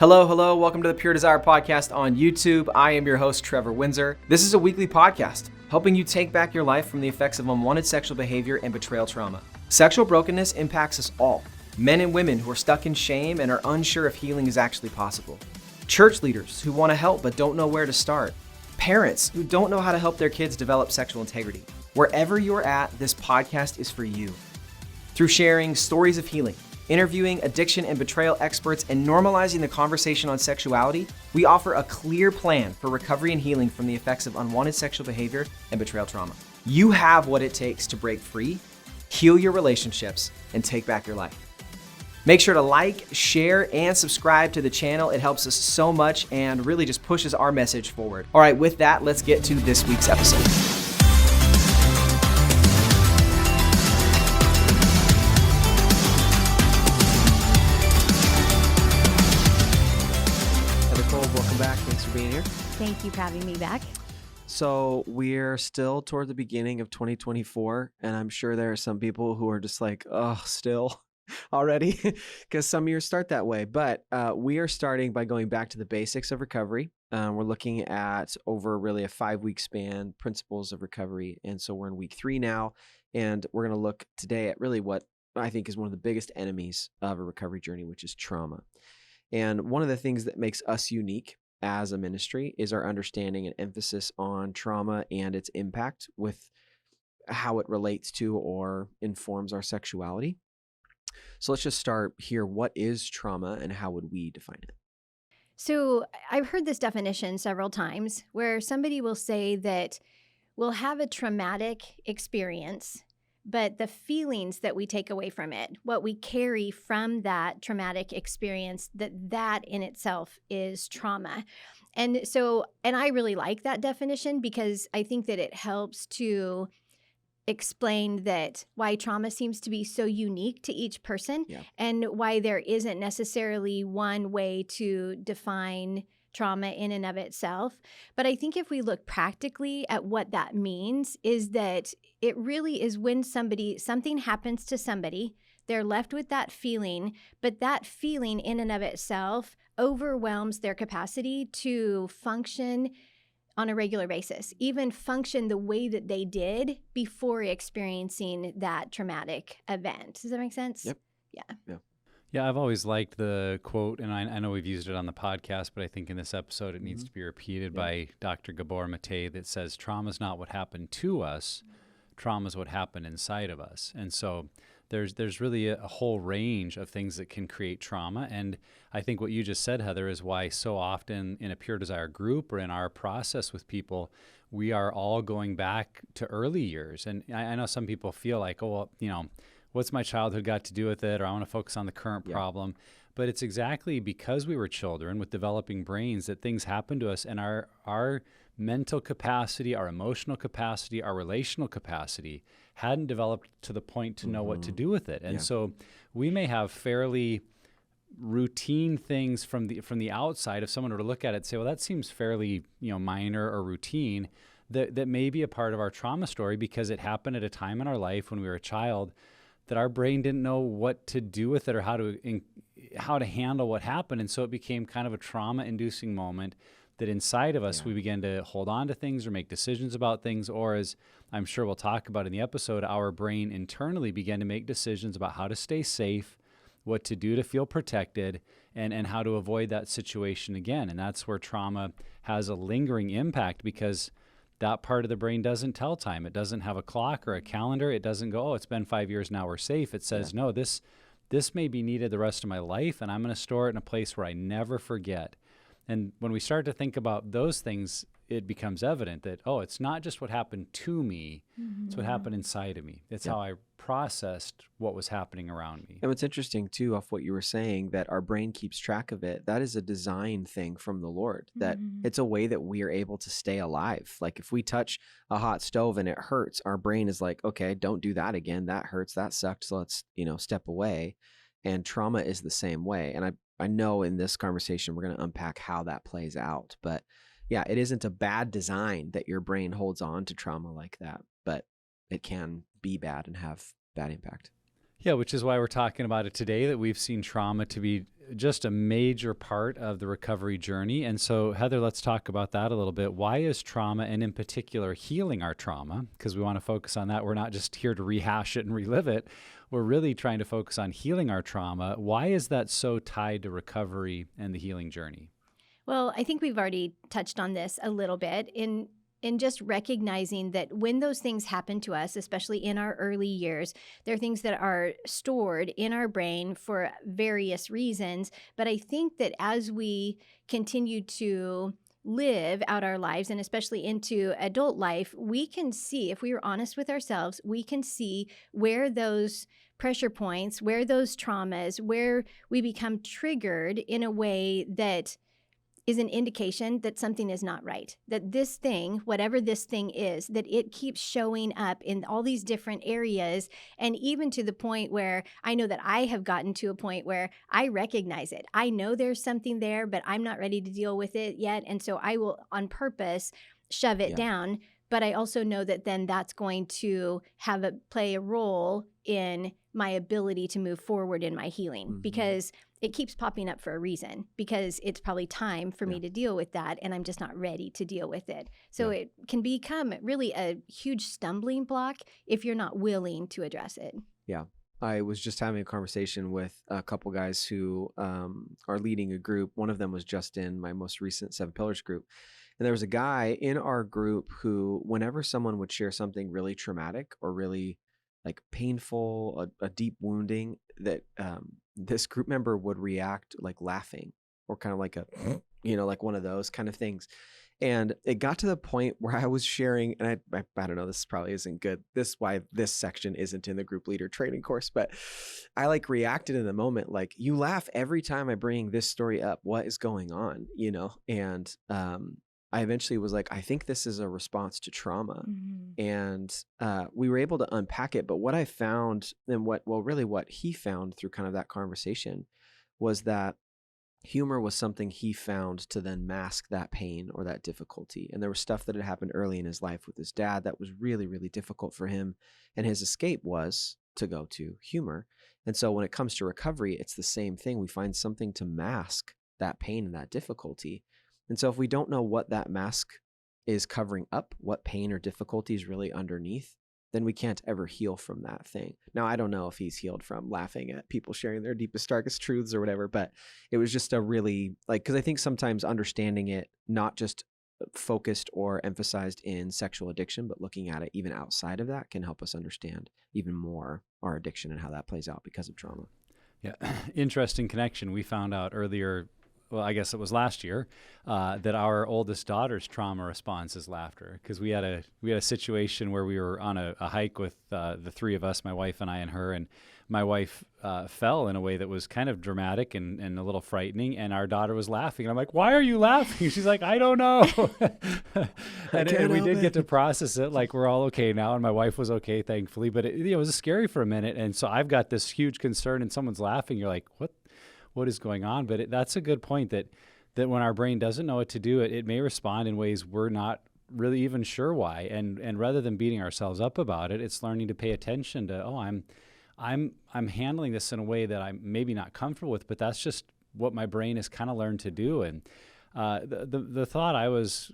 Hello, hello. Welcome to the Pure Desire Podcast on YouTube. I am your host, Trevor Windsor. This is a weekly podcast helping you take back your life from the effects of unwanted sexual behavior and betrayal trauma. Sexual brokenness impacts us all, men and women who are stuck in shame and are unsure if healing is actually possible. Church leaders who want to help but don't know where to start. Parents who don't know how to help their kids develop sexual integrity. Wherever you're at, this podcast is for you. Through sharing stories of healing, interviewing addiction and betrayal experts, and normalizing the conversation on sexuality, we offer a clear plan for recovery and healing from the effects of unwanted sexual behavior and betrayal trauma. You have what it takes to break free, heal your relationships, and take back your life. Make sure to like, share, and subscribe to the channel. It helps us so much and really just pushes our message forward. All right, with that, let's get to this week's episode. Kolb, welcome back. Thanks for being here. Thank you for having me back. So we're still toward the beginning of 2024, and I'm sure there are some people who are just like, oh, still already, because some years start that way. But we are starting by going back to the basics of recovery. We're looking at over really a 5-week span, principles of recovery. And so we're in week 3 now, and we're going to look today at really what I think is one of the biggest enemies of a recovery journey, which is trauma. And one of the things that makes us unique as a ministry is our understanding and emphasis on trauma and its impact with how it relates to or informs our sexuality. So let's just start here. What is trauma and how would we define it? So I've heard this definition several times where somebody will say that we'll have a traumatic experience, but the feelings that we take away from it, what we carry from that traumatic experience, that in itself is trauma. And I really like that definition because I think that it helps to explain that why trauma seems to be so unique to each person, and why there isn't necessarily one way to define trauma in and of itself. But I think if we look practically at what that means, is that it really is when something happens to somebody, they're left with that feeling, but that feeling in and of itself overwhelms their capacity to function on a regular basis, even function the way that they did before experiencing that traumatic event. Does that make sense? Yep. Yeah. Yeah, I've always liked the quote, and I know we've used it on the podcast, but I think in this episode it needs to be repeated by Dr. Gabor Mate that says, trauma is not what happened to us, trauma is what happened inside of us. And so there's really a whole range of things that can create trauma. And I think what you just said, Heather, is why so often in a Pure Desire group or in our process with people, we are all going back to early years. And I know some people feel like, oh, well, what's my childhood got to do with it? Or I want to focus on the current problem. But it's exactly because we were children with developing brains that things happen to us, and our mental capacity, our emotional capacity, our relational capacity hadn't developed to the point to know what to do with it. And so we may have fairly routine things from the outside. If someone were to look at it and say, well, that seems fairly minor or routine, that may be a part of our trauma story because it happened at a time in our life when we were a child that our brain didn't know what to do with it or how to handle what happened. And so it became kind of a trauma-inducing moment that inside of us we began to hold on to things or make decisions about things, or as I'm sure we'll talk about in the episode, our brain internally began to make decisions about how to stay safe, what to do to feel protected, and how to avoid that situation again. And that's where trauma has a lingering impact because that part of the brain doesn't tell time. It doesn't have a clock or a calendar. It doesn't go, oh, it's been 5 years now, we're safe. It says, no, this may be needed the rest of my life, and I'm going to store it in a place where I never forget. And when we start to think about those things, it becomes evident that, oh, it's not just what happened to me, it's what happened inside of me. It's how I processed what was happening around me. And what's interesting too, off what you were saying, that our brain keeps track of it, that is a design thing from the Lord, that it's a way that we are able to stay alive. Like if we touch a hot stove and it hurts, our brain is like, okay, don't do that again. That hurts, that sucked. So let's, step away. And trauma is the same way. And I know in this conversation, we're going to unpack how that plays out, but yeah, it isn't a bad design that your brain holds on to trauma like that, but it can be bad and have bad impact. Yeah, which is why we're talking about it today, that we've seen trauma to be just a major part of the recovery journey. And so, Heather, let's talk about that a little bit. Why is trauma, and in particular healing our trauma, because we want to focus on that. We're not just here to rehash it and relive it. We're really trying to focus on healing our trauma. Why is that so tied to recovery and the healing journey? Well, I think we've already touched on this a little bit in just recognizing that when those things happen to us, especially in our early years, they're things that are stored in our brain for various reasons. But I think that as we continue to live out our lives, and especially into adult life, we can see, if we are honest with ourselves, we can see where those pressure points, where those traumas, where we become triggered in a way that is an indication that something is not right, that this thing, whatever this thing is, that it keeps showing up in all these different areas, and even to the point where I know that I have gotten to a point where I recognize it. I know there's something there, but I'm not ready to deal with it yet, and so I will on purpose shove it down. But I also know that then that's going to play a role in my ability to move forward in my healing, because it keeps popping up for a reason, because it's probably time for me to deal with that, and I'm just not ready to deal with it. So it can become really a huge stumbling block if you're not willing to address it. Yeah. I was just having a conversation with a couple guys who are leading a group. One of them was just in my most recent 7 Pillars group. And there was a guy in our group who, whenever someone would share something really traumatic or really like painful, a deep wounding, that this group member would react like laughing, or kind of like a, like one of those kind of things. And it got to the point where I was sharing, and I don't know, this probably isn't good. This is why this section isn't in the group leader training course, but I like reacted in the moment, like, you laugh every time I bring this story up. What is going on? And I eventually was like, I think this is a response to trauma. And we were able to unpack it. But what I found, and what he found through kind of that conversation, was that humor was something he found to then mask that pain or that difficulty. And there was stuff that had happened early in his life with his dad that was really, really difficult for him. And his escape was to go to humor. And so when it comes to recovery, it's the same thing. We find something to mask that pain and that difficulty. And so if we don't know what that mask is covering up, what pain or difficulty is really underneath, then we can't ever heal from that thing. Now, I don't know if he's healed from laughing at people sharing their deepest, darkest truths or whatever, but it was just a really, because I think sometimes understanding it, not just focused or emphasized in sexual addiction, but looking at it even outside of that, can help us understand even more our addiction and how that plays out because of trauma. Yeah, interesting connection. We found out earlier, well, I guess it was last year, that our oldest daughter's trauma response is laughter, because we had a situation where we were on a hike with the 3 of us, my wife and I and her, and my wife fell in a way that was kind of dramatic and a little frightening, and our daughter was laughing. And I'm like, why are you laughing? She's like, I don't know. and we did get to process it. Like, we're all okay now, and my wife was okay, thankfully, but it was scary for a minute. And so I've got this huge concern, and someone's laughing. You're like, what is going on? But that's a good point, that when our brain doesn't know what to do, it may respond in ways we're not really even sure why. And rather than beating ourselves up about it, it's learning to pay attention to, I'm handling this in a way that I'm maybe not comfortable with, but that's just what my brain has kind of learned to do. And the thought I was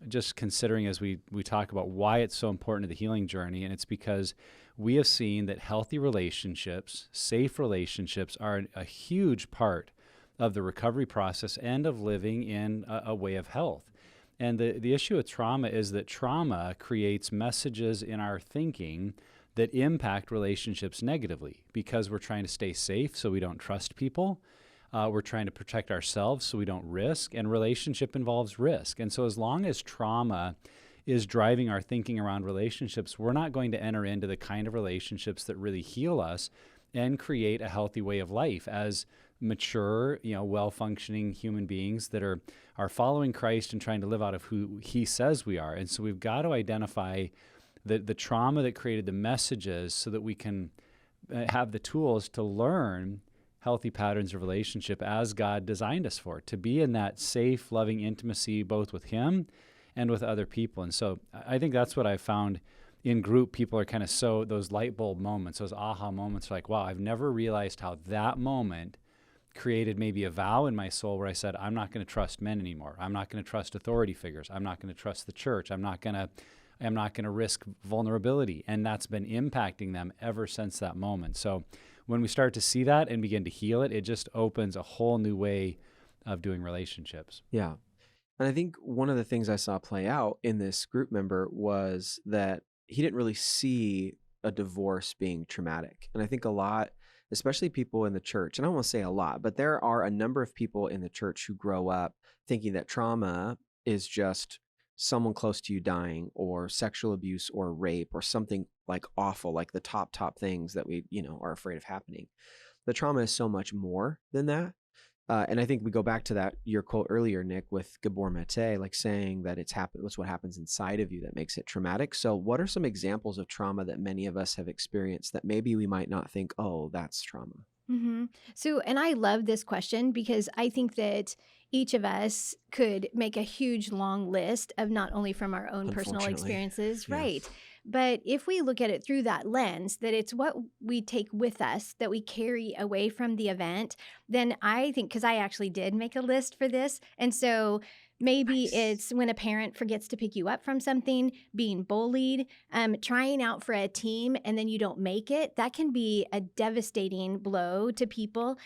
just considering as we talk about why it's so important to the healing journey, and it's because we have seen that healthy relationships, safe relationships, are a huge part of the recovery process and of living in a way of health. And the issue with trauma is that trauma creates messages in our thinking that impact relationships negatively, because we're trying to stay safe so we don't trust people. We're trying to protect ourselves so we don't risk, and relationship involves risk. And so as long as trauma is driving our thinking around relationships, we're not going to enter into the kind of relationships that really heal us and create a healthy way of life as mature, well-functioning human beings that are following Christ and trying to live out of who he says we are. And so we've got to identify the trauma that created the messages so that we can have the tools to learn healthy patterns of relationship as God designed us for, to be in that safe, loving intimacy both with him and with other people. And so I think that's what I found in group, people are kind of those light bulb moments, those aha moments, like, wow, I've never realized how that moment created maybe a vow in my soul where I said, I'm not going to trust men anymore. I'm not going to trust authority figures. I'm not going to trust the church. I'm not going to risk vulnerability. And that's been impacting them ever since that moment. So when we start to see that and begin to heal it, it just opens a whole new way of doing relationships. Yeah. And I think one of the things I saw play out in this group member was that he didn't really see a divorce being traumatic. And I think a lot, especially people in the church, and I don't want to say a lot, but there are a number of people in the church who grow up thinking that trauma is just someone close to you dying, or sexual abuse, or rape, or something like awful, like the top things that we, are afraid of happening. The trauma is so much more than that. And I think we go back to your quote earlier, Nick, with Gabor Mate, like saying that it's what happens inside of you that makes it traumatic. So what are some examples of trauma that many of us have experienced that maybe we might not think, oh, that's trauma? Mm-hmm. So, and I love this question because I think that each of us could make a huge long list of not only from our own personal experiences, yeah. right? But if we look at it through that lens, that it's what we take with us, that we carry away from the event, then I think, because I actually did make a list for this. And so maybe it's when a parent forgets to pick you up from something, being bullied, trying out for a team, and then you don't make it. That can be a devastating blow to people.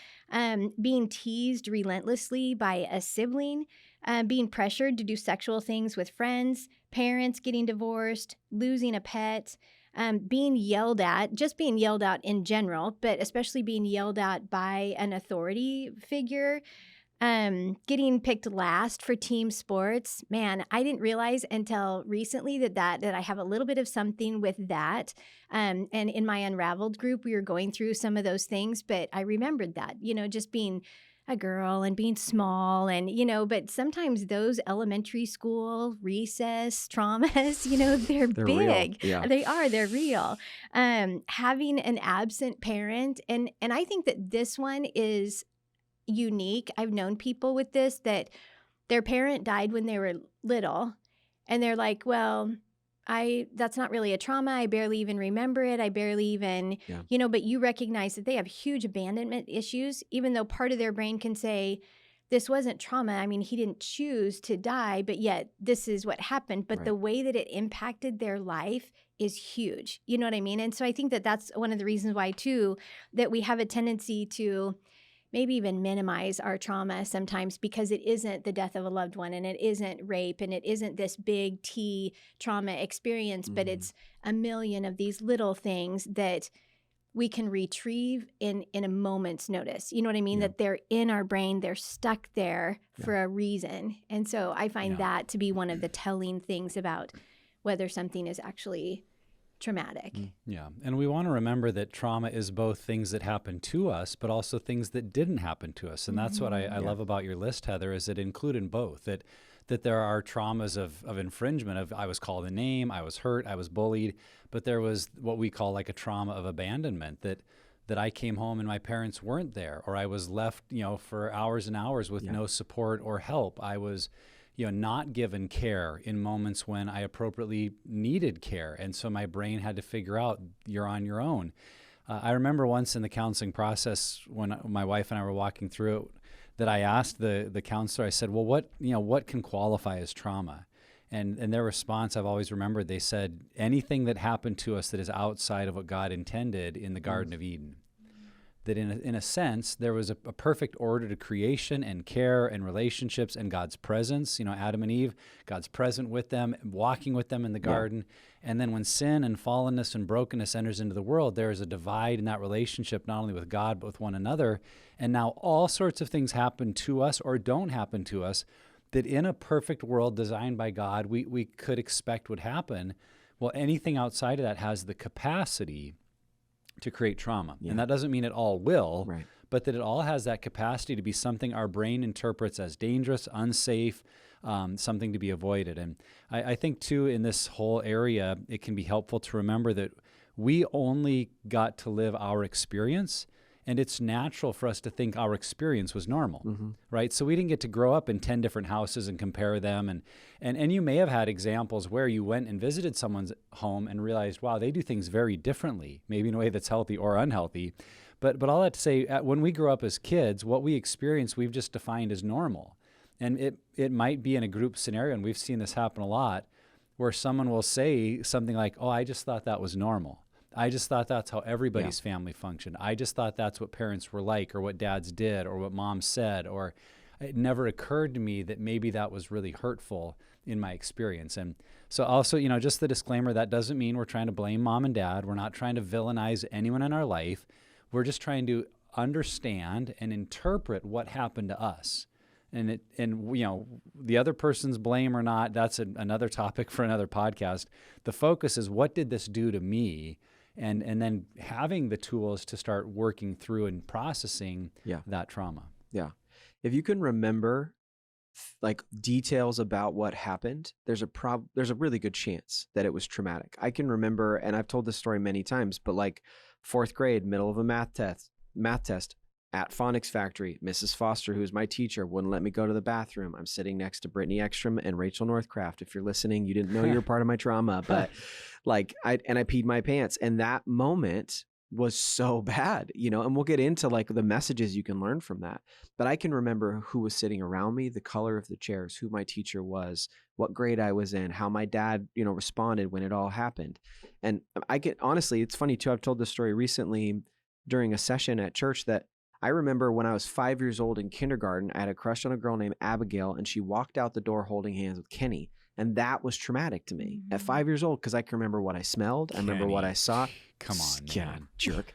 Being teased relentlessly by a sibling, being pressured to do sexual things with friends, parents getting divorced, losing a pet, being yelled at, just being yelled at in general, but especially being yelled at by an authority figure, getting picked last for team sports. Man, I didn't realize until recently that I have a little bit of something with that. And in my Unraveled group, we were going through some of those things, but I remembered that, just being a girl and being small and, but sometimes those elementary school recess traumas, they're big. Real. Yeah. They're real. Having an absent parent. And I think that this one is unique. I've known people with this, that their parent died when they were little and they're like, well, that's not really a trauma. I barely even remember it. I barely even, but you recognize that they have huge abandonment issues, even though part of their brain can say, this wasn't trauma. I mean, he didn't choose to die, but yet this is what happened. But the way that it impacted their life is huge. You know what I mean? And so I think that that's one of the reasons why, too, that we have a tendency to maybe even minimize our trauma sometimes, because it isn't the death of a loved one, and it isn't rape, and it isn't this big T trauma experience, but it's a million of these little things that we can retrieve in a moment's notice. You know what I mean? That they're in our brain, they're stuck there for a reason. And so I find that to be one of the telling things about whether something is actually traumatic. Yeah. And we want to remember that trauma is both things that happen to us, but also things that didn't happen to us. And that's what I love about your list, Heather, is it included both, that there are traumas of infringement, of I was called a name, I was hurt, I was bullied, but there was what we call like a trauma of abandonment, that I came home and my parents weren't there, or I was left, for hours and hours with no support or help. I was not given care in moments when I appropriately needed care. And so my brain had to figure out, you're on your own. I remember once in the counseling process when my wife and I were walking through it, that I asked the counselor, I said, well, what can qualify as trauma? And their response, I've always remembered, they said, anything that happened to us that is outside of what God intended in the Garden of Eden. That in a sense, there was a perfect order to creation and care and relationships and God's presence. Adam and Eve, God's present with them, walking with them in the garden. And then when sin and fallenness and brokenness enters into the world, there is a divide in that relationship, not only with God, but with one another. And now all sorts of things happen to us or don't happen to us that in a perfect world designed by God, we could expect would happen. Well, anything outside of that has the capacity to create trauma. And that doesn't mean it all will, but that it all has that capacity to be something our brain interprets as dangerous, unsafe, something to be avoided. And I think, too, in this whole area, it can be helpful to remember that we only got to live our experience, And it's natural for us to think our experience was normal, right? So we didn't get to grow up in 10 different houses and compare them. And you may have had examples where you went and visited someone's home and realized, wow, they do things very differently, maybe in a way that's healthy or unhealthy. But all that to say, when we grow up as kids, what we experience, we've just defined as normal. And it might be in a group scenario, and we've seen this happen a lot, where someone will say something like, oh, I just thought that was normal. I just thought that's how everybody's family functioned. I just thought that's what parents were like, or what dads did, or what mom said, or it never occurred to me that maybe that was really hurtful in my experience. And so also, just the disclaimer, that doesn't mean we're trying to blame mom and dad. We're not trying to villainize anyone in our life. We're just trying to understand and interpret what happened to us. And the other person's blame or not, that's another topic for another podcast. The focus is, what did this do to me? And then having the tools to start working through and processing that trauma. Yeah. If you can remember like details about what happened, there's a really good chance that it was traumatic. I can remember, and I've told this story many times, but like 4th grade, middle of a math test at Phonics Factory, Mrs. Foster, who's my teacher, wouldn't let me go to the bathroom. I'm sitting next to Brittany Ekstrom and Rachel Northcraft. If you're listening, you didn't know you were part of my trauma, but I peed my pants. And that moment was so bad, and we'll get into like the messages you can learn from that. But I can remember who was sitting around me, the color of the chairs, who my teacher was, what grade I was in, how my dad, responded when it all happened. And honestly, it's funny too. I've told this story recently during a session at church that I remember when I was 5 years old in kindergarten, I had a crush on a girl named Abigail, and she walked out the door holding hands with Kenny. And that was traumatic to me at 5 years old, because I can remember what I smelled. I remember what I saw. Come on, man. Jerk.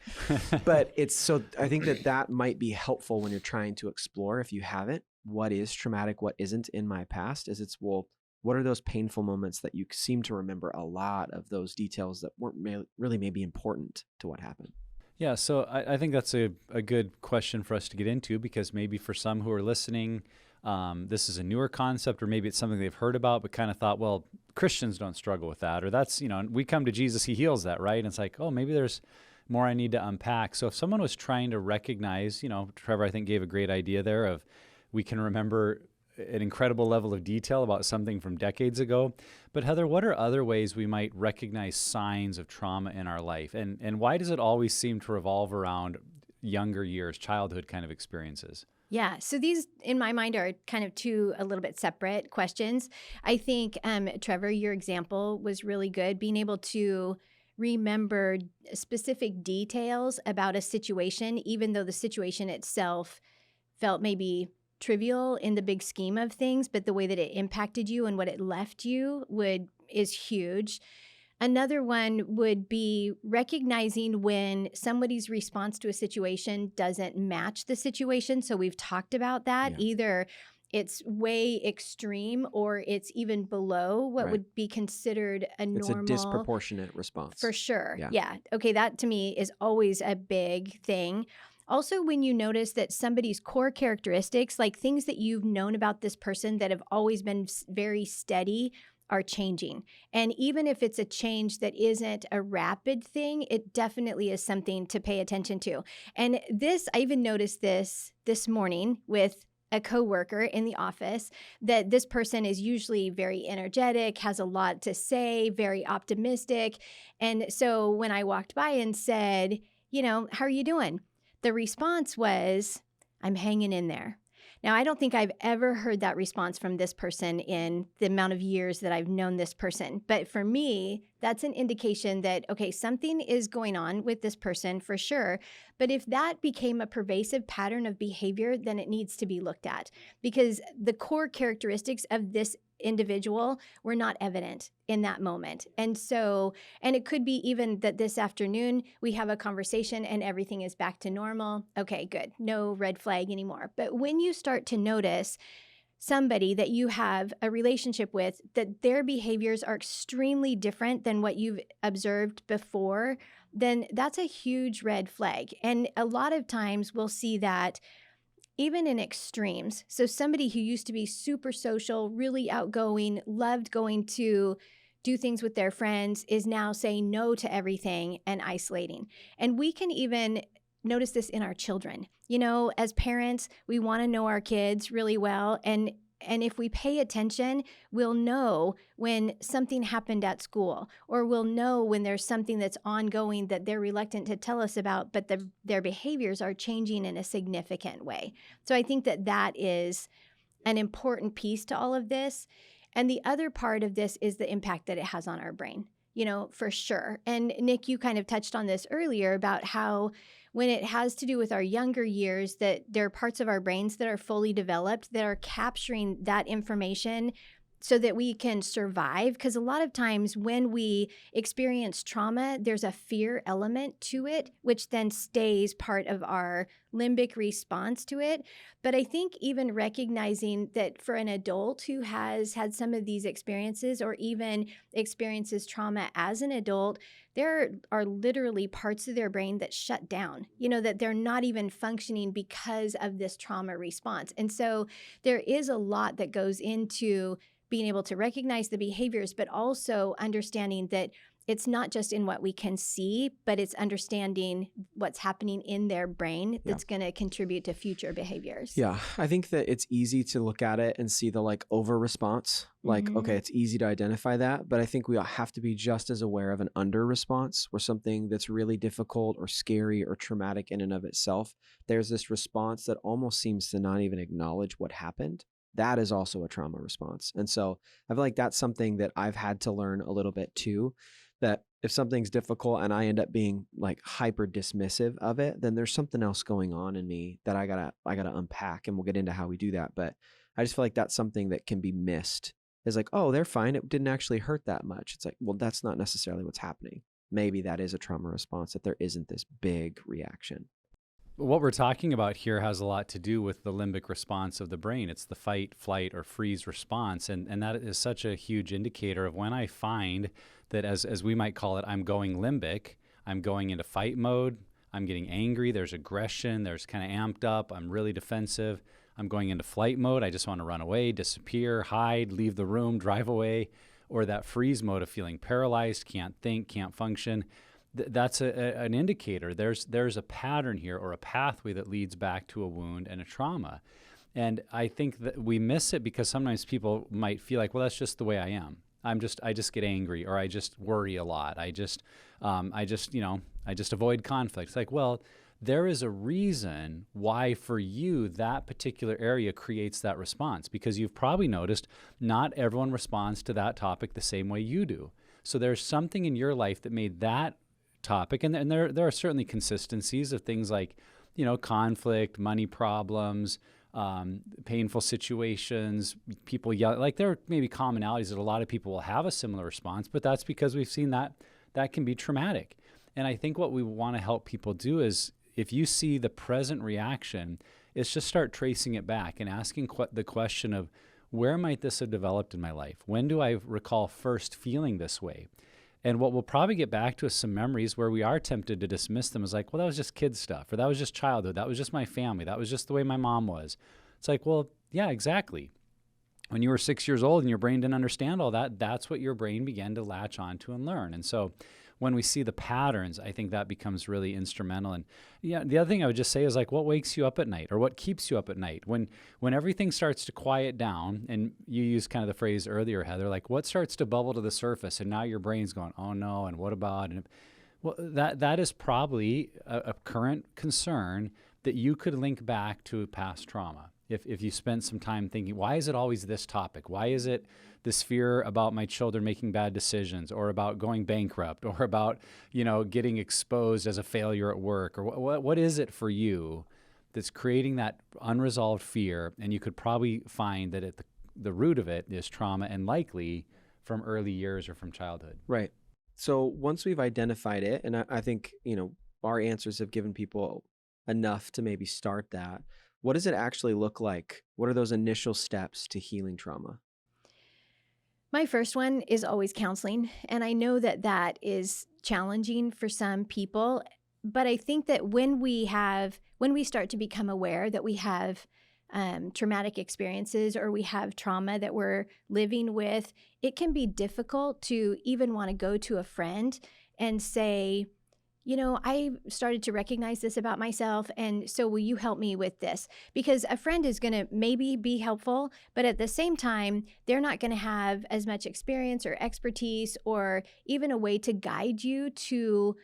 But I think that might be helpful when you're trying to explore, if you haven't, what is traumatic, what isn't in my past, what are those painful moments that you seem to remember a lot of those details that weren't really maybe important to what happened? Yeah, so I think that's a good question for us to get into, because maybe for some who are listening, this is a newer concept, or maybe it's something they've heard about but kind of thought, well, Christians don't struggle with that, or that's, we come to Jesus, he heals that, right? And it's like, oh, maybe there's more I need to unpack. So if someone was trying to recognize, Trevor, I think, gave a great idea there of, we can remember an incredible level of detail about something from decades ago. But Heather, what are other ways we might recognize signs of trauma in our life? And why does it always seem to revolve around younger years, childhood kind of experiences? Yeah. So these, in my mind, are kind of two a little bit separate questions. I think, Trevor, your example was really good, being able to remember specific details about a situation, even though the situation itself felt maybe trivial in the big scheme of things, but the way that it impacted you and what it left you is huge. Another one would be recognizing when somebody's response to a situation doesn't match the situation. So we've talked about that. Yeah. Either it's way extreme or it's even below what would be considered a normal. It's a disproportionate response. For sure. Yeah. Okay, that to me is always a big thing. Also, when you notice that somebody's core characteristics, like things that you've known about this person that have always been very steady, are changing. And even if it's a change that isn't a rapid thing, it definitely is something to pay attention to. And I even noticed this morning with a coworker in the office, that this person is usually very energetic, has a lot to say, very optimistic. And so when I walked by and said, how are you doing? The response was, I'm hanging in there. Now, I don't think I've ever heard that response from this person in the amount of years that I've known this person. But for me, that's an indication that, okay, something is going on with this person for sure. But if that became a pervasive pattern of behavior, then it needs to be looked at, because the core characteristics of this individual were not evident in that moment. And it could be even that this afternoon we have a conversation and everything is back to normal. Okay, good. No red flag anymore. But when you start to notice somebody that you have a relationship with, that their behaviors are extremely different than what you've observed before, then that's a huge red flag. And a lot of times we'll see that even in extremes. So somebody who used to be super social, really outgoing, loved going to do things with their friends, is now saying no to everything and isolating. And we can even notice this in our children. You know, as parents, we want to know our kids really well. And if we pay attention, we'll know when something happened at school, or we'll know when there's something that's ongoing that they're reluctant to tell us about, but their behaviors are changing in a significant way. So I think that is an important piece to all of this. And the other part of this is the impact that it has on our brain, you know, for sure. And Nick, you kind of touched on this earlier about how when it has to do with our younger years, that there are parts of our brains that are fully developed that are capturing that information so that we can survive. Because a lot of times when we experience trauma, there's a fear element to it, which then stays part of our limbic response to it. But I think even recognizing that for an adult who has had some of these experiences, or even experiences trauma as an adult, there are literally parts of their brain that shut down, you know, that they're not even functioning because of this trauma response. And so there is a lot that goes into being able to recognize the behaviors, but also understanding that it's not just in what we can see, but it's understanding what's happening in their brain that's going to contribute to future behaviors. Yeah, I think that it's easy to look at it and see the like over response. Like, okay, it's easy to identify that, but I think we have to be just as aware of an under response, where something that's really difficult or scary or traumatic in and of itself, there's this response that almost seems to not even acknowledge what happened. That is also a trauma response. And so I feel like that's something that I've had to learn a little bit too, that if something's difficult and I end up being like hyper dismissive of it, then there's something else going on in me that I gotta unpack, and we'll get into how we do that. But I just feel like that's something that can be missed. Is like, oh, they're fine. It didn't actually hurt that much. It's like, well, that's not necessarily what's happening. Maybe that is a trauma response, that there isn't this big reaction. What we're talking about here has a lot to do with the limbic response of the brain. It's the fight, flight, or freeze response. And that is such a huge indicator of when I find that, as we might call it, I'm going limbic, I'm going into fight mode, I'm getting angry, there's aggression, there's kind of amped up, I'm really defensive. I'm going into flight mode, I just want to run away, disappear, hide, leave the room, drive away, or that freeze mode of feeling paralyzed, can't think, can't function. That's an indicator. There's a pattern here, or a pathway that leads back to a wound and a trauma. And I think that we miss it because sometimes people might feel like, well, that's just the way I am. I just get angry, or I just worry a lot. I just avoid conflict. It's like, well, there is a reason why for you that particular area creates that response, because you've probably noticed not everyone responds to that topic the same way you do. So there's something in your life that made that topic, and there are certainly consistencies of things like, you know, conflict, money problems, painful situations, people yell. Like, there are maybe commonalities that a lot of people will have a similar response, but that's because we've seen that can be traumatic. And I think what we want to help people do is, if you see the present reaction, is just start tracing it back and asking the question of, where might this have developed in my life? When do I recall first feeling this way? And what we'll probably get back to is some memories where we are tempted to dismiss them as like, well, that was just kid stuff, or that was just childhood, that was just my family, that was just the way my mom was. It's like, well, yeah, exactly. When you were 6 years old and your brain didn't understand all that, that's what your brain began to latch onto and learn. And so when we see the patterns, I think that becomes really instrumental. And yeah, the other thing I would just say is like, what wakes you up at night, or what keeps you up at night? When everything starts to quiet down, and you used kind of the phrase earlier, Heather, like what starts to bubble to the surface, and now your brain's going, oh no, and what about? And well, that is probably a current concern that you could link back to past trauma. If you spent some time thinking, why is it always this topic? Why is it this fear about my children making bad decisions, or about going bankrupt, or about, you know, getting exposed as a failure at work? Or what is it for you that's creating that unresolved fear? And you could probably find that at the root of it is trauma, and likely from early years or from childhood. Right. So once we've identified it, and I think, you know, our answers have given people enough to maybe start that, what does it actually look like? What are those initial steps to healing trauma? My first one is always counseling. And I know that is challenging for some people, but I think that when we start to become aware that we have traumatic experiences, or we have trauma that we're living with, it can be difficult to even want to go to a friend and say, I started to recognize this about myself. And so will you help me with this? Because a friend is going to maybe be helpful, but at the same time, they're not going to have as much experience or expertise or even a way to guide you to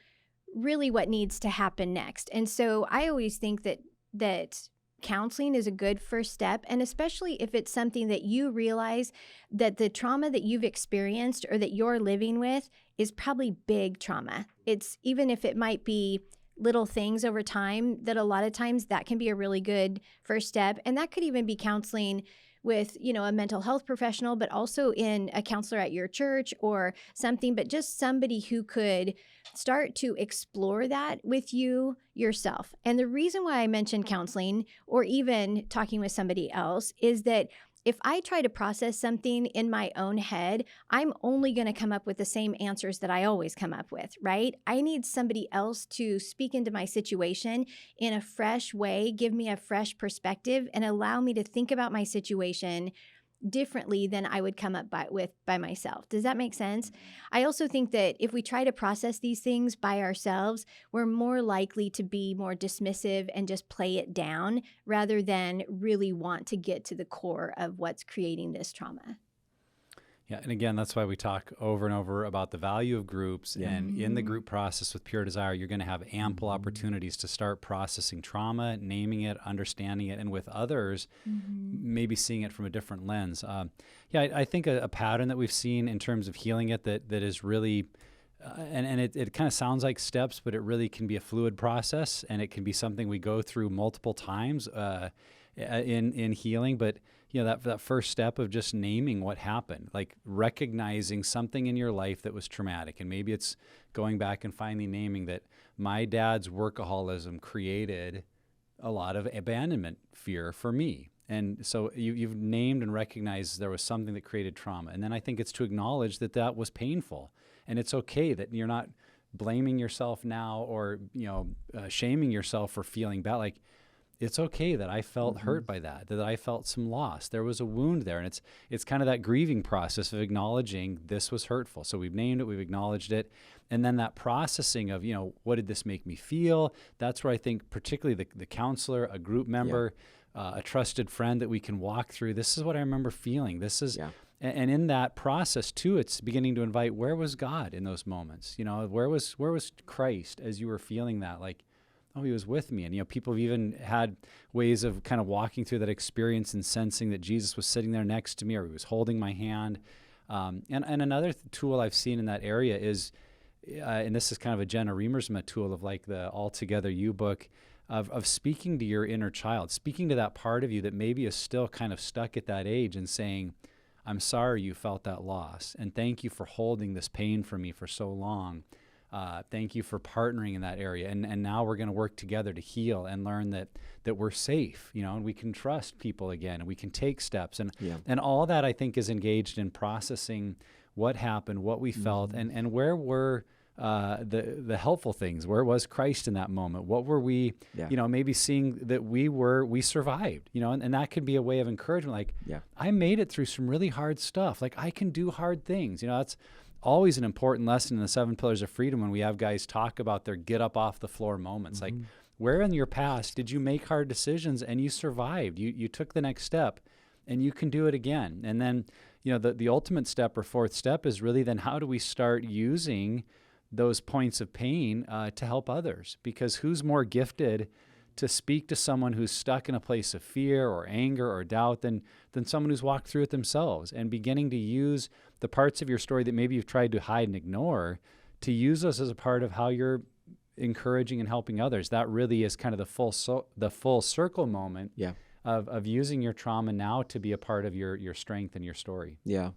really what needs to happen next. And so I always think that counseling is a good first step, and especially if it's something that you realize that the trauma that you've experienced or that you're living with is probably big trauma. It's even if it might be little things over time, that a lot of times that can be a really good first step. And that could even be counseling with, a mental health professional, but also in a counselor at your church or something, but just somebody who could start to explore that with you yourself. And the reason why I mentioned counseling or even talking with somebody else is that if I try to process something in my own head, I'm only going to come up with the same answers that I always come up with, right? I need somebody else to speak into my situation in a fresh way, give me a fresh perspective, and allow me to think about my situation differently than I would come up by myself. Does that make sense? I also think that if we try to process these things by ourselves, we're more likely to be more dismissive and just play it down rather than really want to get to the core of what's creating this trauma. Yeah, and again, that's why we talk over and over about the value of groups. Yeah. And in the group process with Pure Desire, you're going to have ample opportunities to start processing trauma, naming it, understanding it, and with others, maybe seeing it from a different lens. I think a pattern that we've seen in terms of healing it that is really, and it kind of sounds like steps, but it really can be a fluid process, and it can be something we go through multiple times in healing. But that first step of just naming what happened, like recognizing something in your life that was traumatic. And maybe it's going back and finally naming that my dad's workaholism created a lot of abandonment fear for me. And so you've named and recognized there was something that created trauma. And then I think it's to acknowledge that was painful. And it's okay that you're not blaming yourself now or, shaming yourself for feeling bad. Like, it's okay that I felt hurt by that I felt some loss. There was a wound there. And it's kind of that grieving process of acknowledging this was hurtful. So we've named it, we've acknowledged it. And then that processing of, what did this make me feel? That's where I think particularly the counselor, a group member, a trusted friend that we can walk through. This is what I remember feeling. This is, and in that process too, it's beginning to invite, where was God in those moments? Where was Christ as you were feeling that? Like, oh, he was with me. And, people have even had ways of kind of walking through that experience and sensing that Jesus was sitting there next to me or he was holding my hand. And another tool I've seen in that area is, and this is kind of a Jenna Riemersma tool of like the All Together You book, of speaking to your inner child, speaking to that part of you that maybe is still kind of stuck at that age and saying, I'm sorry you felt that loss. And thank you for holding this pain for me for so long. Thank you for partnering in that area. And now we're going to work together to heal and learn that we're safe, and we can trust people again and we can take steps. And all that I think is engaged in processing what happened, what we felt, and where were the helpful things. Where was Christ in that moment? What were we, maybe seeing that we survived, and that could be a way of encouragement. Like, I made it through some really hard stuff. Like, I can do hard things. That's always an important lesson in the 7 Pillars of Freedom when we have guys talk about their get up off the floor moments. Like, where in your past did you make hard decisions and you survived? You took the next step and you can do it again. And then, the ultimate step or fourth step is really then how do we start using those points of pain to help others? Because who's more gifted to speak to someone who's stuck in a place of fear or anger or doubt than someone who's walked through it themselves, and beginning to use the parts of your story that maybe you've tried to hide and ignore, to use those as a part of how you're encouraging and helping others. That really is kind of the full circle moment of using your trauma now to be a part of your strength and your story. Yeah.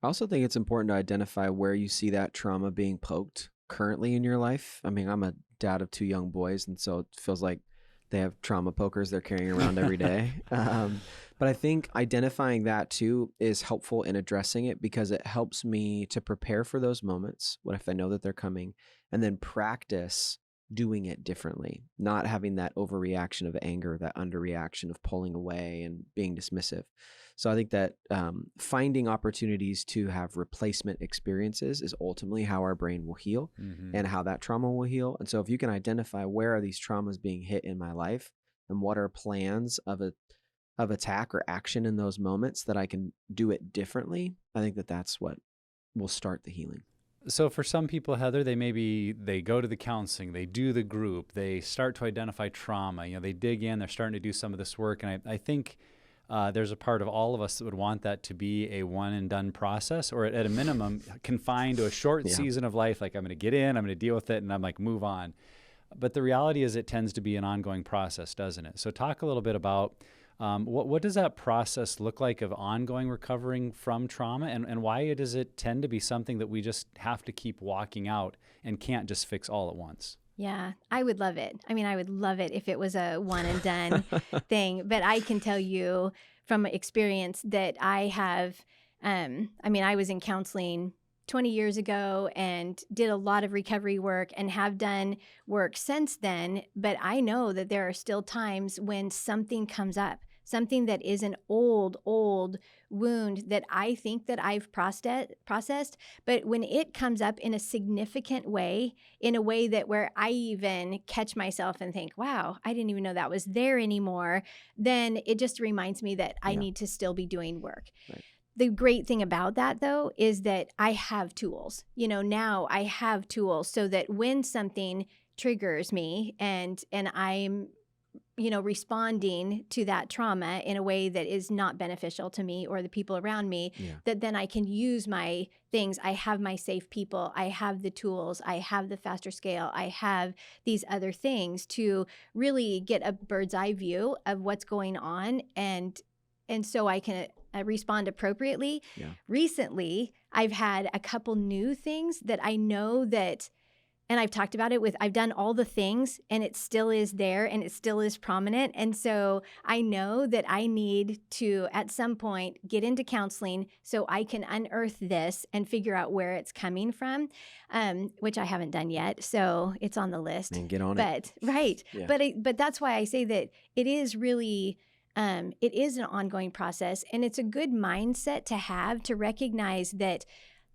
I also think it's important to identify where you see that trauma being poked currently in your life. I mean, I'm a dad of 2 young boys, and so it feels like they have trauma pokers they're carrying around every day. But I think identifying that too is helpful in addressing it, because it helps me to prepare for those moments. What if I know that they're coming? And then practice doing it differently, not having that overreaction of anger, that underreaction of pulling away and being dismissive. So I think that finding opportunities to have replacement experiences is ultimately how our brain will heal and how that trauma will heal. And so if you can identify where are these traumas being hit in my life and what are plans of attack or action in those moments that I can do it differently, I think that that's what will start the healing. So for some people, Heather, they go to the counseling, they do the group, they start to identify trauma, they dig in, they're starting to do some of this work. And I think there's a part of all of us that would want that to be a one and done process, or at a minimum confined to a short season of life. Like, I'm going to get in, I'm going to deal with it, and I'm like, move on. But the reality is it tends to be an ongoing process, doesn't it? So talk a little bit about what does that process look like of ongoing recovering from trauma, and why does it tend to be something that we just have to keep walking out and can't just fix all at once? Yeah, I would love it. I mean, I would love it if it was a one and done thing. But I can tell you from experience that I have, I was in counseling 20 years ago and did a lot of recovery work and have done work since then. But I know that there are still times when something comes up, something that is an old wound that I think that I've processed. But when it comes up in a significant way, in a way that where I even catch myself and think, wow, I didn't even know that was there anymore, then it just reminds me that I need to still be doing work. Right. The great thing about that, though, is that I have tools. Now I have tools so that when something triggers me and I'm responding to that trauma in a way that is not beneficial to me or the people around me, that then I can use my things. I have my safe people. I have the tools. I have the faster scale. I have these other things to really get a bird's eye view of what's going on. And so I can respond appropriately. Yeah. Recently, I've had a couple new things that I know that, and I've talked about it I've done all the things and it still is there and it still is prominent. And so I know that I need to, at some point, get into counseling so I can unearth this and figure out where it's coming from, which I haven't done yet. So it's on the list. And get on it. Right. Yeah. But that's why I say that it is really, it is an ongoing process, and it's a good mindset to have, to recognize that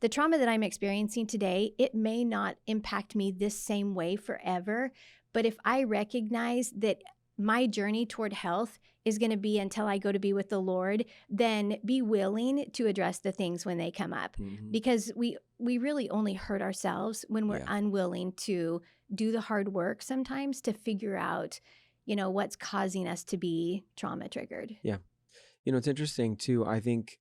the trauma that I'm experiencing today, it may not impact me this same way forever. But if I recognize that my journey toward health is going to be until I go to be with the Lord, then be willing to address the things when they come up. Mm-hmm. Because we really only hurt ourselves when we're unwilling to do the hard work sometimes to figure out, what's causing us to be trauma triggered. Yeah. It's interesting too. I think,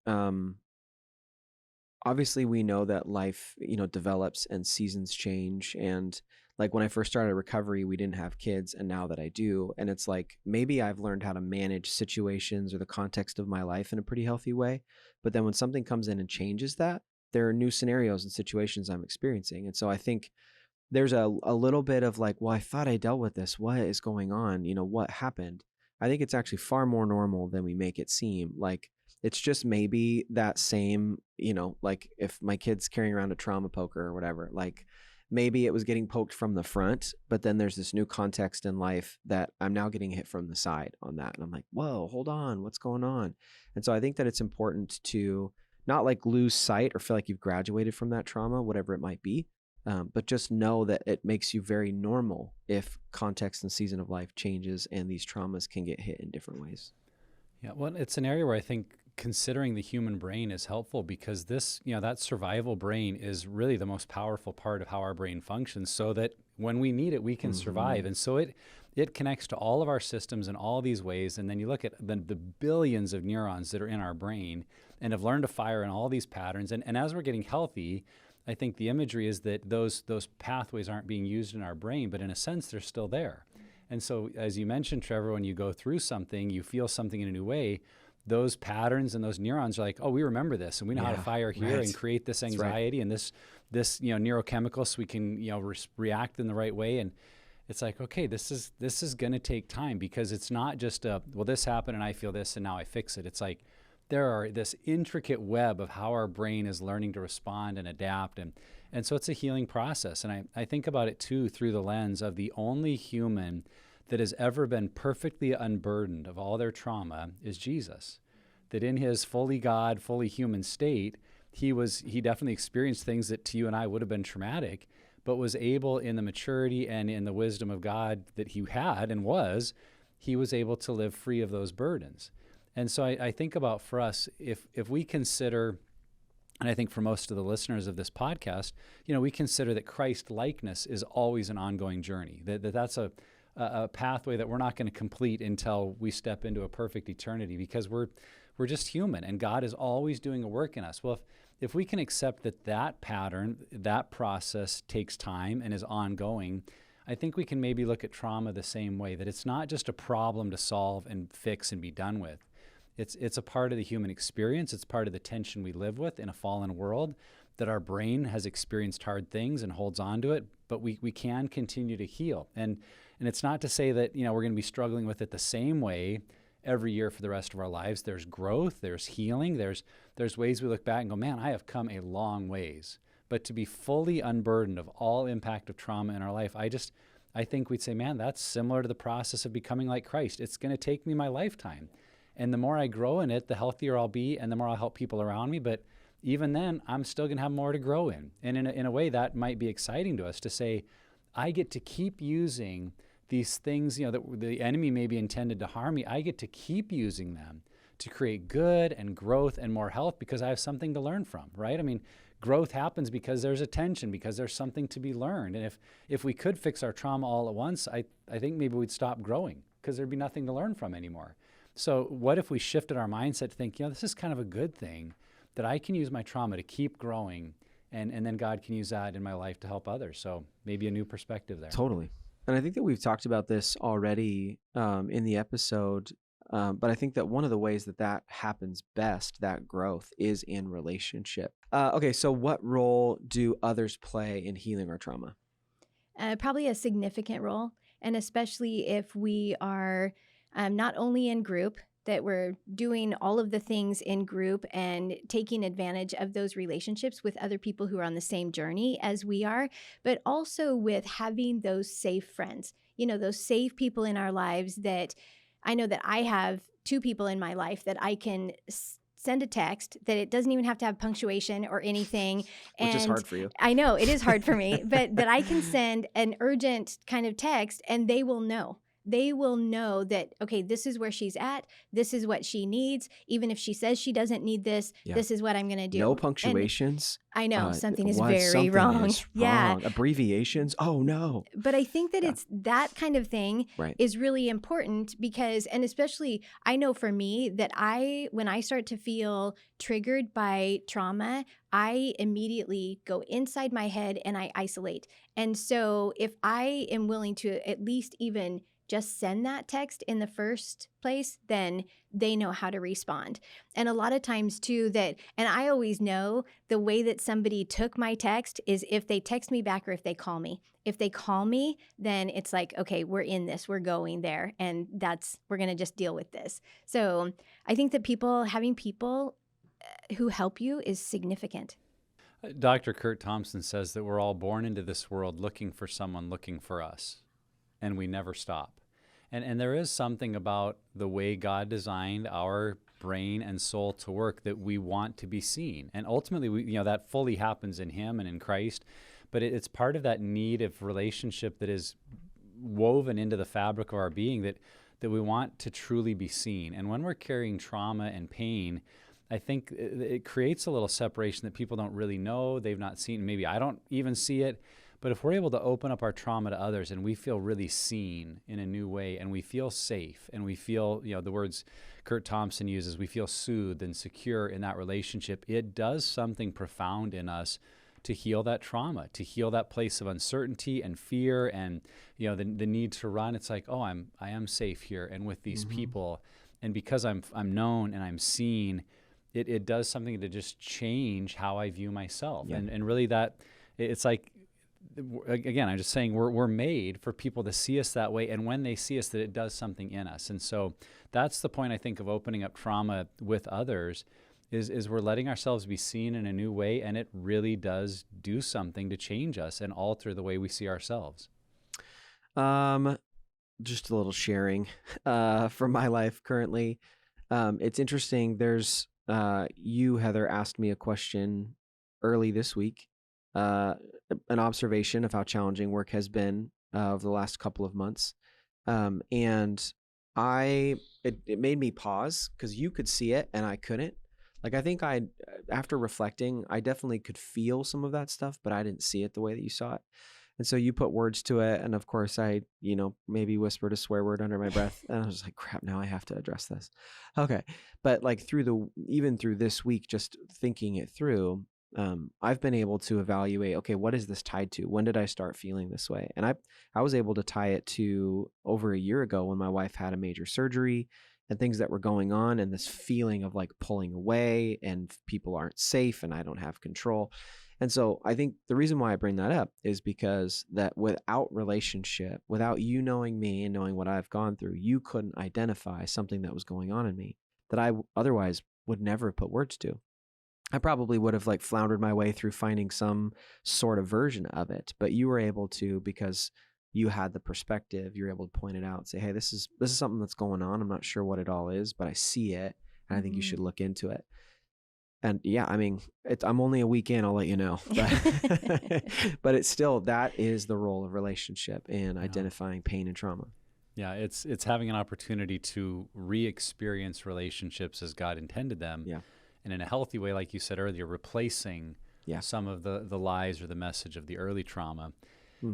obviously we know that life, develops and seasons change. And like when I first started recovery, we didn't have kids. And now that I do, and it's like, maybe I've learned how to manage situations or the context of my life in a pretty healthy way. But then when something comes in and changes that, there are new scenarios and situations I'm experiencing. And so I think there's a little bit of like, well, I thought I dealt with this. What is going on? What happened? I think it's actually far more normal than we make it seem. Like, it's just maybe that same, like if my kid's carrying around a trauma poker or whatever, like maybe it was getting poked from the front, but then there's this new context in life that I'm now getting hit from the side on that. And I'm like, whoa, hold on, what's going on? And so I think that it's important to not like lose sight or feel like you've graduated from that trauma, whatever it might be. But just know that it makes you very normal if context and season of life changes and these traumas can get hit in different ways. Yeah, well, it's an area where I think considering the human brain is helpful, because this, that survival brain is really the most powerful part of how our brain functions, so that when we need it, we can survive. And so it connects to all of our systems in all these ways. And then you look at the billions of neurons that are in our brain and have learned to fire in all these patterns. And as we're getting healthy, I think the imagery is that those pathways aren't being used in our brain, but in a sense, they're still there. And so, as you mentioned, Trevor, when you go through something, you feel something in a new way, those patterns and those neurons are like, oh, we remember this, and we know how to fire here and create this anxiety and this neurochemical, so we can react in the right way. And it's like, okay, this is going to take time, because it's not just this happened and I feel this and now I fix it. It's like there are this intricate web of how our brain is learning to respond and adapt. And And so it's a healing process. And I think about it too through the lens of the only human that has ever been perfectly unburdened of all their trauma is Jesus. That in his fully God, fully human state, he definitely experienced things that to you and I would have been traumatic, but was able, in the maturity and in the wisdom of God that he had and he was able to live free of those burdens. And so I think about for us, if we consider, and I think for most of the listeners of this podcast, we consider that Christ likeness is always an ongoing journey, that's a pathway that we're not going to complete until we step into a perfect eternity, because we're just human and God is always doing a work in us. Well, if we can accept that pattern, that process takes time and is ongoing, I think we can maybe look at trauma the same way, that it's not just a problem to solve and fix and be done with. It's a part of the human experience. It's part of the tension we live with in a fallen world, that our brain has experienced hard things and holds on to it, but we can continue to heal. And it's not to say that we're going to be struggling with it the same way every year for the rest of our lives. There's growth, there's healing, there's ways we look back and go, man, I have come a long ways. But to be fully unburdened of all impact of trauma in our life, I think we'd say, man, that's similar to the process of becoming like Christ. It's going to take me my lifetime. And the more I grow in it, the healthier I'll be and the more I'll help people around me. But even then, I'm still going to have more to grow in. And in a way, that might be exciting to us to say, I get to keep using these things, that the enemy may be intended to harm me. I get to keep using them to create good and growth and more health because I have something to learn from, right? I mean, growth happens because there's a tension, because there's something to be learned. And if we could fix our trauma all at once, I think maybe we'd stop growing because there'd be nothing to learn from anymore. So what if we shifted our mindset to think, this is kind of a good thing, that I can use my trauma to keep growing, and then God can use that in my life to help others. So maybe a new perspective there. Totally. And I think that we've talked about this already in the episode, but I think that one of the ways that happens best, that growth, is in relationship. Okay, so what role do others play in healing our trauma? Probably a significant role, and especially if we are not only in group, that we're doing all of the things in group and taking advantage of those relationships with other people who are on the same journey as we are, but also with having those safe friends, those safe people in our lives. That I know that I have two people in my life that I can send a text that it doesn't even have to have punctuation or anything. Which is hard for you. I know it is hard for me, but that I can send an urgent kind of text and they will know. They will know that, okay, this is where she's at. This is what she needs. Even if she says she doesn't need this, this is what I'm going to do. No punctuations. And I know something is very wrong. Yeah. Abbreviations. Oh, no. But I think that it's that kind of thing is really important because, and especially I know for me that when I start to feel triggered by trauma, I immediately go inside my head and I isolate. And so if I am willing to at least even just send that text in the first place, then they know how to respond. And a lot of times too and I always know the way that somebody took my text is if they text me back or if they call me. If they call me, then it's like, okay, we're in this, we're going there, and we're going to just deal with this. So I think that having people who help you is significant. Dr. Kurt Thompson says that we're all born into this world looking for someone looking for us, and we never stop. And there is something about the way God designed our brain and soul to work that we want to be seen. And ultimately, that fully happens in Him and in Christ. But it's part of that need of relationship that is woven into the fabric of our being that we want to truly be seen. And when we're carrying trauma and pain, I think it creates a little separation that people don't really know, they've not seen. Maybe I don't even see it. But if we're able to open up our trauma to others and we feel really seen in a new way and we feel safe and we feel, the words Kurt Thompson uses, we feel soothed and secure in that relationship, it does something profound in us to heal that trauma, to heal that place of uncertainty and fear and, the need to run. It's like, I am safe here and with these people. And because I'm known and I'm seen, it does something to just change how I view myself. Yeah. And really it's like, again, I'm just saying we're made for people to see us that way, and when they see us, that it does something in us. And so that's the point, I think, of opening up trauma with others, is we're letting ourselves be seen in a new way, and it really does do something to change us and alter the way we see ourselves. Just a little sharing from my life currently. It's interesting. There's you, Heather, asked me a question early this week, an observation of how challenging work has been over the last couple of months. And it made me pause because you could see it and I couldn't. Like, I think after reflecting, I definitely could feel some of that stuff, but I didn't see it the way that you saw it. And so you put words to it. And of course I, maybe whispered a swear word under my breath. And I was like, crap, now I have to address this. Okay. But like even through this week, just thinking it through, I've been able to evaluate, okay, what is this tied to? When did I start feeling this way? And I was able to tie it to over a year ago when my wife had a major surgery and things that were going on, and this feeling of like pulling away and people aren't safe and I don't have control. And so I think the reason why I bring that up is because that without relationship, without you knowing me and knowing what I've gone through, you couldn't identify something that was going on in me that I otherwise would never have put words to. I probably would have like floundered my way through finding some sort of version of it, but you were able to, because you had the perspective, you're able to point it out and say, hey, this is something that's going on. I'm not sure what it all is, but I see it. And I think you should look into it. And yeah, I mean, I'm only a week in, I'll let you know, but it's still, that is the role of relationship in identifying pain and trauma. Yeah, it's having an opportunity to re-experience relationships as God intended them. Yeah. And in a healthy way, like you said earlier, replacing some of the lies or the message of the early trauma.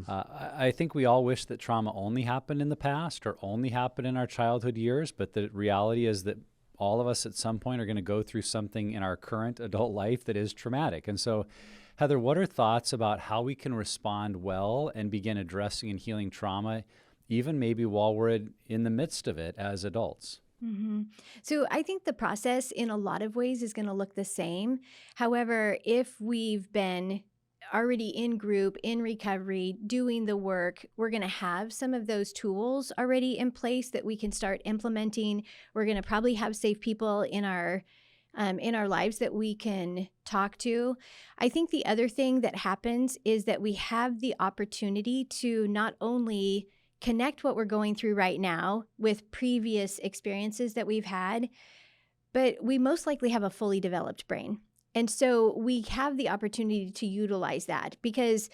I think we all wish that trauma only happened in the past or only happened in our childhood years, but the reality is that all of us at some point are going to go through something in our current adult life that is traumatic. And so, Heather, what are thoughts about how we can respond well and begin addressing and healing trauma, even maybe while we're in the midst of it as adults? Mm-hmm. So I think the process in a lot of ways is going to look the same. However, if we've been already in group, in recovery, doing the work, we're going to have some of those tools already in place that we can start implementing. We're going to probably have safe people in our lives that we can talk to. I think the other thing that happens is that we have the opportunity to not only connect what we're going through right now with previous experiences that we've had, but we most likely have a fully developed brain. And so we have the opportunity to utilize that because,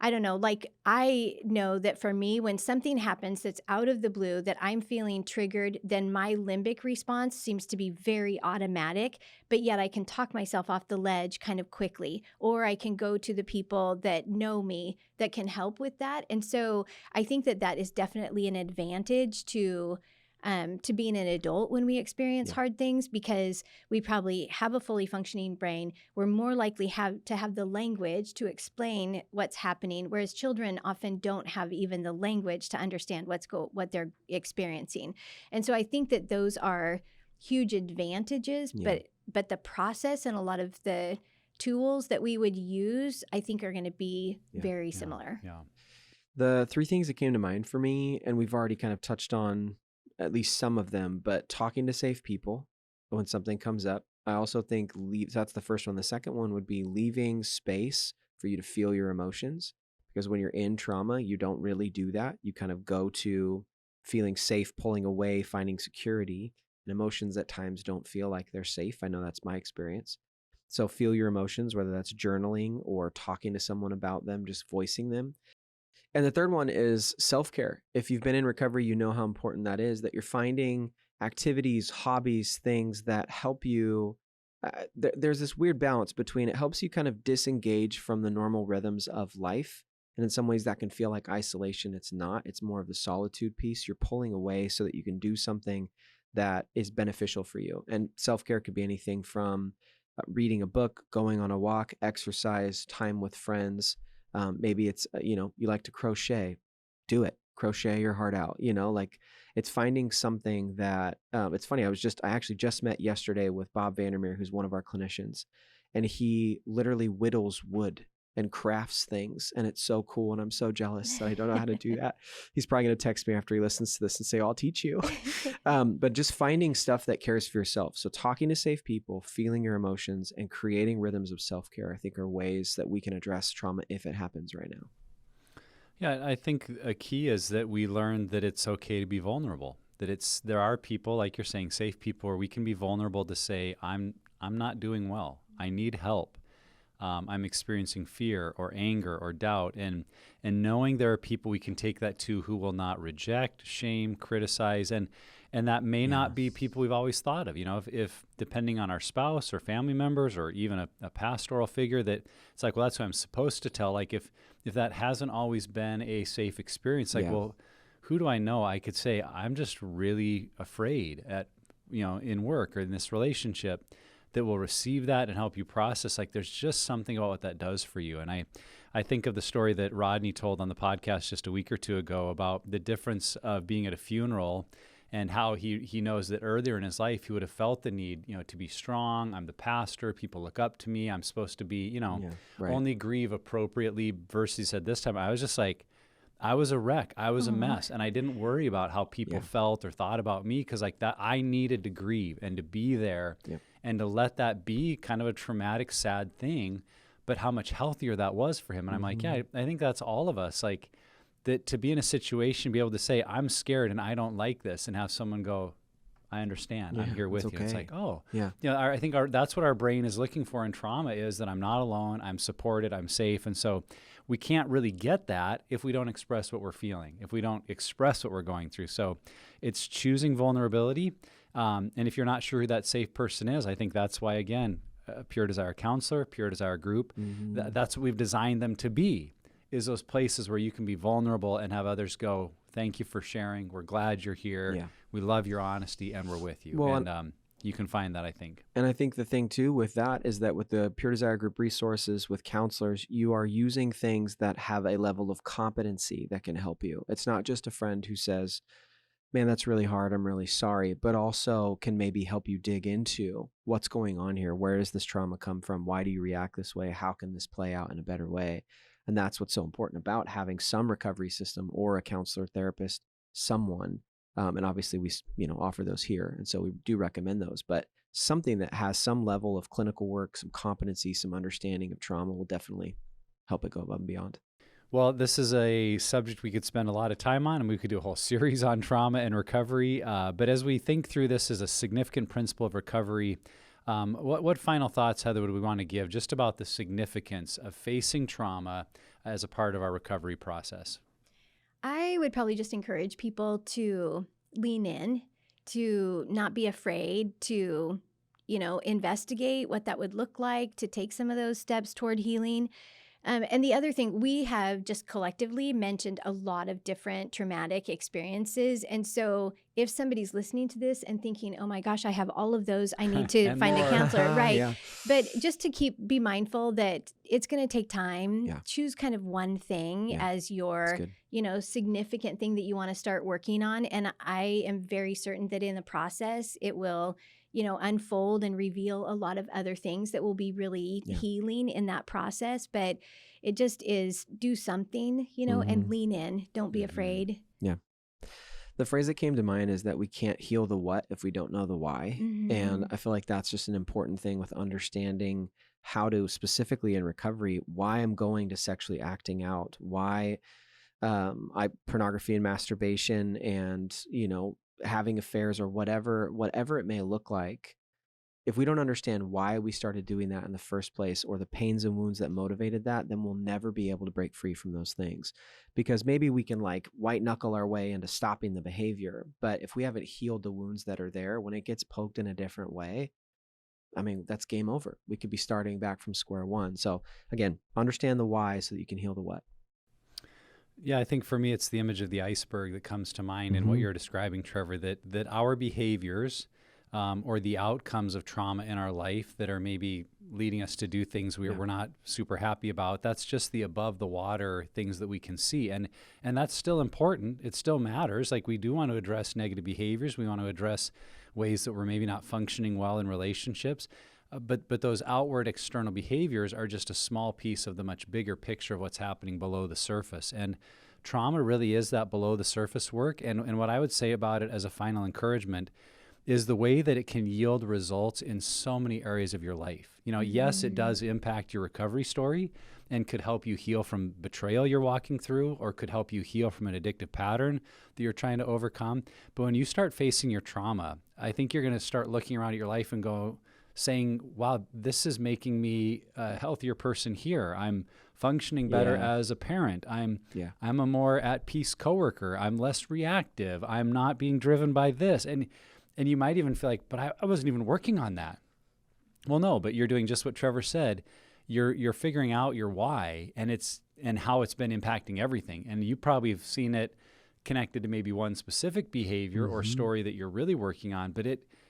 I don't know, like I know that for me, when something happens that's out of the blue that I'm feeling triggered, then my limbic response seems to be very automatic, but yet I can talk myself off the ledge kind of quickly, or I can go to the people that know me that can help with that. And so I think that that is definitely an advantage to being an adult when we experience hard things, because we probably have a fully functioning brain. We're more likely to have the language to explain what's happening, whereas children often don't have even the language to understand what they're experiencing. And so I think that those are huge advantages, but the process and a lot of the tools that we would use, I think, are going to be very similar. Yeah. The three things that came to mind for me, and we've already kind of touched on at least some of them, but talking to safe people when something comes up. I also think that's the first one. The second one would be leaving space for you to feel your emotions, because when you're in trauma, you don't really do that. You kind of go to feeling safe, pulling away, finding security, and emotions at times don't feel like they're safe. I know that's my experience. So feel your emotions, whether that's journaling or talking to someone about them, just voicing them. And the third one is self-care. If you've been in recovery, you know how important that is, that you're finding activities, hobbies, things that help you. There's this weird balance between it helps you kind of disengage from the normal rhythms of life. And in some ways that can feel like isolation. It's not. It's more of the solitude piece. You're pulling away so that you can do something that is beneficial for you. And self-care could be anything from reading a book, going on a walk, exercise, time with friends. Maybe it's, you like to crochet, do it, crochet your heart out, like it's finding something that, it's funny. I actually just met yesterday with Bob Vandermeer, who's one of our clinicians, and he literally whittles wood and crafts things. And it's so cool. And I'm so jealous that I don't know how to do that. He's probably going to text me after he listens to this and say, I'll teach you. But just finding stuff that cares for yourself. So talking to safe people, feeling your emotions, and creating rhythms of self-care, I think are ways that we can address trauma if it happens right now. Yeah, I think a key is that we learn that it's okay to be vulnerable. That there are people, like you're saying, safe people, where we can be vulnerable to say, I'm not doing well. I need help. I'm experiencing fear or anger or doubt, and knowing there are people we can take that to who will not reject, shame, criticize, and that may not be people we've always thought of. If depending on our spouse or family members or even a pastoral figure, that it's like, well, that's what I'm supposed to tell. Like if that hasn't always been a safe experience, like, well, who do I know? I could say, I'm just really afraid in work or in this relationship, that will receive that and help you process. Like there's just something about what that does for you. And I think of the story that Rodney told on the podcast just a week or two ago about the difference of being at a funeral and how he knows that earlier in his life he would have felt the need, to be strong. I'm the pastor. People look up to me. I'm supposed to be, only grieve appropriately. Versus he said this time, I was just like, I was a wreck. I was a mess. And I didn't worry about how people felt or thought about me, because like that, I needed to grieve and to be there and to let that be kind of a traumatic, sad thing, but how much healthier that was for him. And I'm like, I think that's all of us. Like that, to be in a situation, be able to say, I'm scared and I don't like this, and have someone go, I understand. I'm here with you. It's like, I think that's what our brain is looking for in trauma, is that I'm not alone. I'm supported. I'm safe. And so we can't really get that if we don't express what we're feeling, if we don't express what we're going through. So it's choosing vulnerability. And if you're not sure who that safe person is, I think that's why, again, Pure Desire Counselor, Pure Desire Group, that's what we've designed them to be, is those places where you can be vulnerable and have others go, thank you for sharing. We're glad you're here. Yeah. We love your honesty and we're with you. Well, and you can find that, I think. And I think the thing too with that is that with the Pure Desire Group resources, with counselors, you are using things that have a level of competency that can help you. It's not just a friend who says, man, that's really hard, I'm really sorry, but also can maybe help you dig into what's going on here. Where does this trauma come from? Why do you react this way? How can this play out in a better way? And that's what's so important about having some recovery system or a counselor, therapist, someone. And obviously we, offer those here. And so we do recommend those, but something that has some level of clinical work, some competency, some understanding of trauma will definitely help it go above and beyond. Well, this is a subject we could spend a lot of time on, and we could do a whole series on trauma and recovery. But as we think through this as a significant principle of recovery, what final thoughts, Heather, would we want to give just about the significance of facing trauma as a part of our recovery process? I would probably just encourage people to lean in, to not be afraid, to, investigate what that would look like, to take some of those steps toward healing. And the other thing, we have just collectively mentioned a lot of different traumatic experiences. And so if somebody's listening to this and thinking, oh my gosh, I have all of those, I need to find a counselor, right? Yeah. But just to be mindful that it's going to take time. Yeah. Choose kind of one thing as your, significant thing that you want to start working on. And I am very certain that in the process, it will unfold and reveal a lot of other things that will be really healing in that process. But it just is do something, and lean in. Don't be afraid. Yeah. The phrase that came to mind is that we can't heal the what if we don't know the why. And I feel like that's just an important thing with understanding how to, specifically in recovery, why I'm going to sexually acting out, why pornography and masturbation and, having affairs or whatever it may look like. If we don't understand why we started doing that in the first place, or the pains and wounds that motivated that, then we'll never be able to break free from those things. Because maybe we can white knuckle our way into stopping the behavior. But if we haven't healed the wounds that are there, when it gets poked in a different way, that's game over. We could be starting back from square one. So again, understand the why so that you can heal the what. Yeah, I think for me, it's the image of the iceberg that comes to mind in what you're describing, Trevor, that our behaviors or the outcomes of trauma in our life that are maybe leading us to do things we're not super happy about, that's just the above the water things that we can see. And that's still important. It still matters. Like, we do want to address negative behaviors. We want to address ways that we're maybe not functioning well in relationships. But those outward external behaviors are just a small piece of the much bigger picture of what's happening below the surface. And trauma really is that below the surface work. And what I would say about it as a final encouragement is the way that it can yield results in so many areas of your life. Yes, it does impact your recovery story and could help you heal from betrayal you're walking through, or could help you heal from an addictive pattern that you're trying to overcome. But when you start facing your trauma, I think you're going to start looking around at your life and saying, wow, this is making me a healthier person here. I'm functioning better as a parent. I'm a more at peace coworker. I'm less reactive. I'm not being driven by this. And you might even feel like, but I wasn't even working on that. Well, no, but you're doing just what Trevor said. You're figuring out your why and how it's been impacting everything. And you probably have seen it connected to maybe one specific behavior or story that you're really working on, but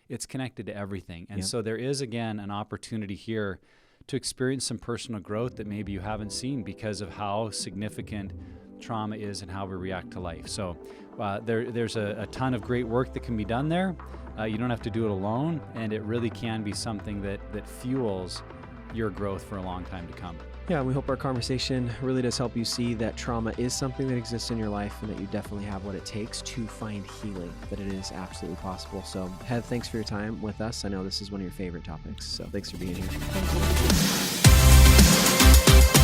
it's connected to everything. And so there is, again, an opportunity here to experience some personal growth that maybe you haven't seen because of how significant trauma is and how we react to life. So there's a ton of great work that can be done there. You don't have to do it alone, and it really can be something that fuels your growth for a long time to come. Yeah, and we hope our conversation really does help you see that trauma is something that exists in your life and that you definitely have what it takes to find healing, that it is absolutely possible. So, Heath, thanks for your time with us. I know this is one of your favorite topics, so thanks for being here. Thank you.